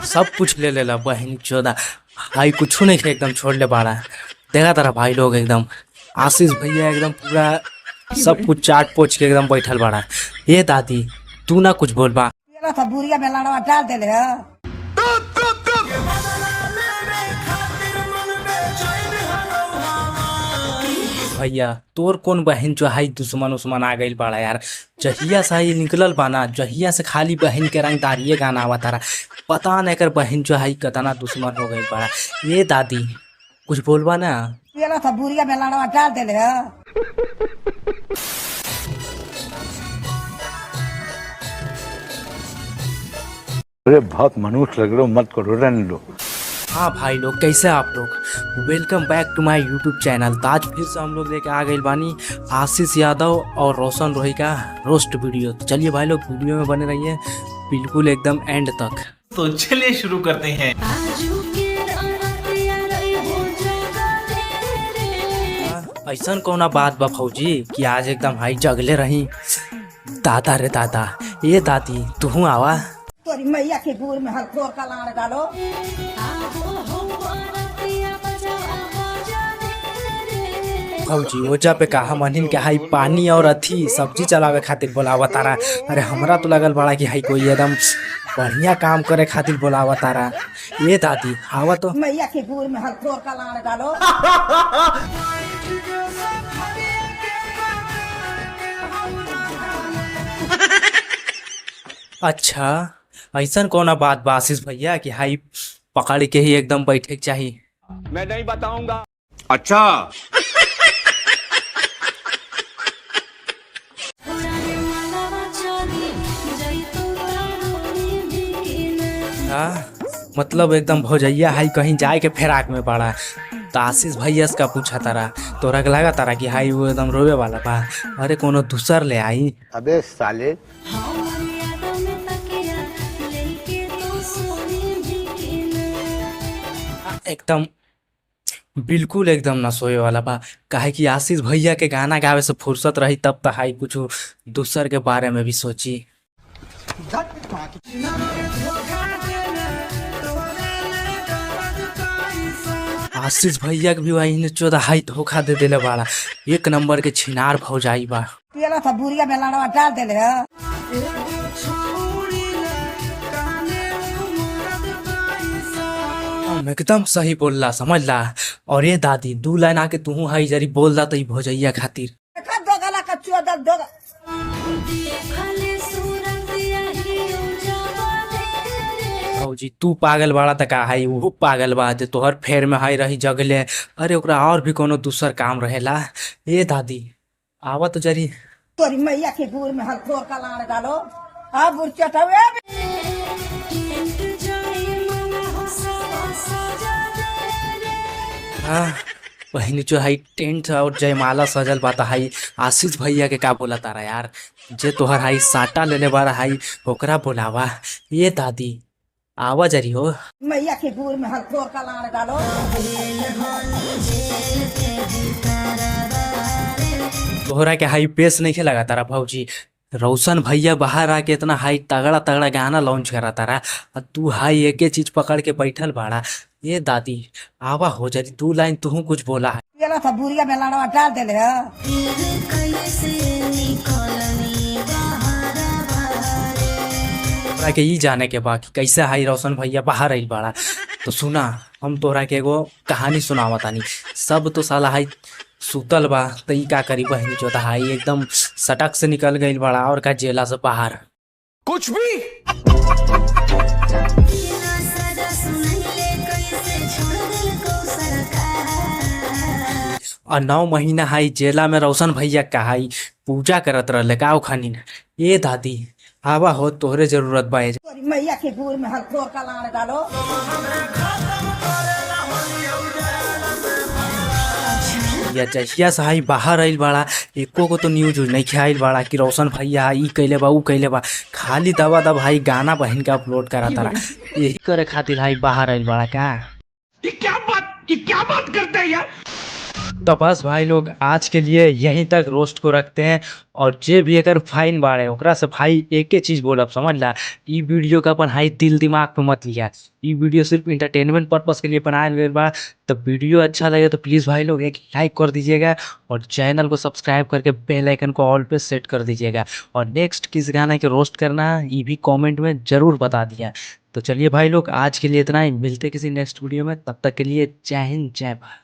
सब कुछ ले लेला बहन चोदा। भाई कुछ नहीं के एकदम छोड़ ले बाड़ा। देखा तारा भाई लोग एकदम आशीष भैया एकदम पूरा सब कुछ चाट पोच के एकदम बैठल बाड़ा। ये दादी तू ना कुछ बोल बा। ये था बुरिया में लाड़वा डाल देले है। भैया तोर कौन बहन जो हाई दुश्मन उस्मन आ गई बड़ा यार। जहिया से ही निकलल बाना जहिया से खाली बहन के रंगदारिये गाना आवा तारा। पता नहीं कर बहन जो हाई कतना दुश्मन हो गई बड़ा। ये दादी कुछ बोलबा ना। ये था बुरिया में लाड़वा डाल देले है। अरे बहुत मनुष्य लग रहे हो, मत करो, रहने दो। हाँ भाई लोग कैसे आप लोग, welcome back to my YouTube channel. तो आज फिर से हम लोग लेके आ गए बानी आशीष यादव और रोशन रोही का रोस्ट वीडियो। तो चलिए भाई लोग वीडियो में बने रहिए बिल्कुल एकदम एंड तक। तो चलिए शुरू करते हैं। ऐसा कौन बात बा फौजी कि आज एकदम हाई जगले रही। दादा रे दादा, ये दादी तू आवा। तोरी मैया के गुड़ में हल्कोर का लाड़ डालो। फौजी ओजा पे कहा मनिन के हाई पानी और अथी सब्जी चलावे खातिर बोलावा तारा। अरे हमरा तो लगल बड़ा कि हाई कोई एकदम बढ़िया काम करे खातिर बोलावा तारा। ये दादी आवा तो। मैया के गुड़ में हल्कोर का लाड़ डालो। अच्छा ऐसा कौन बात बा आशीष भैया कि हाई पकड़ के ही एकदम बैठे के चाहिए। मैं नहीं बताऊंगा। अच्छा हाँ मतलब एकदम भौजैया हाई कहीं जाए के फेराक में पड़ा। तो आशीष भैया का पूछा तारा तोरा के लगा तारा कि हाई वो एकदम रोवे वाला बा। अरे कोनो दूसर ले आई। अबे साले एकदम बिल्कुल एकदम ना सोए वाला बा। काहे कि आशीष भैया के गाना गावे से फुर्सत रही तब तो हाई कुछ दूसर के बारे में भी सोची। आशीष भैया के भी वही चौदह हाई धोखा दे देले बाड़ा। एक नंबर के छिनार भौजाई बा। ये था बुरिया में लाड़वा डाल देले है। एकदम सही बोलला समझला। और ये दादी दू लाइन आके तू हाई जरी बोल दा तो भौजैया खातिर। दो गला का चुआ दो। भौजी तू पागल बाड़ा त का हाई वो पागल बा जे तोहर फेर में हाई रही जगले। अरे ओकरा और भी कोनो दूसर काम रहेला। ये दादी आवा तो जरी। तोरी मैया के गुड़ में हल्कोर का लाड़ डालो। अब बुर चटावे हाँ बहनी जो हाई टेंट और जयमाला सजल बाता हाई आशीष भैया के का बोला तारा यार। जे तोहर हाई साटा लेले बारा हाई ओकरा बोलावा। ये दादी आवा जरी हो। मैया के गुड़ में हल्कोर का लाड़ डालो। तोहरा के हाई पेश नहीं लगा तारा भौजी। रोशन भैया बाहर आके इतना हाई तगड़ा तगड़ा गाना लॉन्च करा तारा और तू हाई एक चीज पकड़ के बैठल बाड़ा। ये दादी आवा हो जरी दू लाइन तू कुछ बोला है। ये था बुरिया में लाड़वा डाल देले है। तोरा के ई जाने के बाकी कैसे हाई रोशन भैया बाहर आई बाड़ा। तो सुना हम तोरा के एगो कहानी सुनावा तानी। सब तो साला हाई सुतल बा तो ई का करी बहनी जो हाई एकदम सटक से निकल गई बड़ा और का जेला से बाहर कुछ भी और 9 महीना हाई जेला में रोशन भैया का हाई पूजा करत रहले का खानी। ये दादी आवा हो तोहरे जरूरत बा। तोरी मैया के गुड़ में हल्कोर का लाड़ डालो। या जहिया से हाई बाहर आइल बाड़ा एको को तो न्यूज नहीं खाइल बाड़ा कि रोशन भैया ई कैले बा ऊ कैले बा। खाली दबा दब हाई गाना बहन के अपलोड करा तारा। यही करे खातिर हाई बाहर आइल बाड़ा का। ये क्या बात करते हैं यार। तो बस भाई लोग आज के लिए यहीं तक रोस्ट को रखते हैं। और जे भी अगर फाइन बाढ़े ओकरा से भाई एक ही चीज बोलब समझ ला, ई वीडियो का अपन हाई दिल दिमाग पे मत लिया। ई वीडियो सिर्फ इंटरटेनमेंट पर्पस के लिए बनाया गया बा। तो वीडियो अच्छा लगे तो प्लीज़ भाई लोग एक लाइक कर दीजिएगा और चैनल को सब्सक्राइब करके बेल आइकन को ऑल पे सेट कर दीजिएगा। और नेक्स्ट किस गाने के रोस्ट करना है ये भी कमेंट में ज़रूर बता दिया। तो चलिए भाई लोग आज के लिए इतना ही, मिलते किसी नेक्स्ट वीडियो में, तब तक के लिए जय हिंद जय भारत।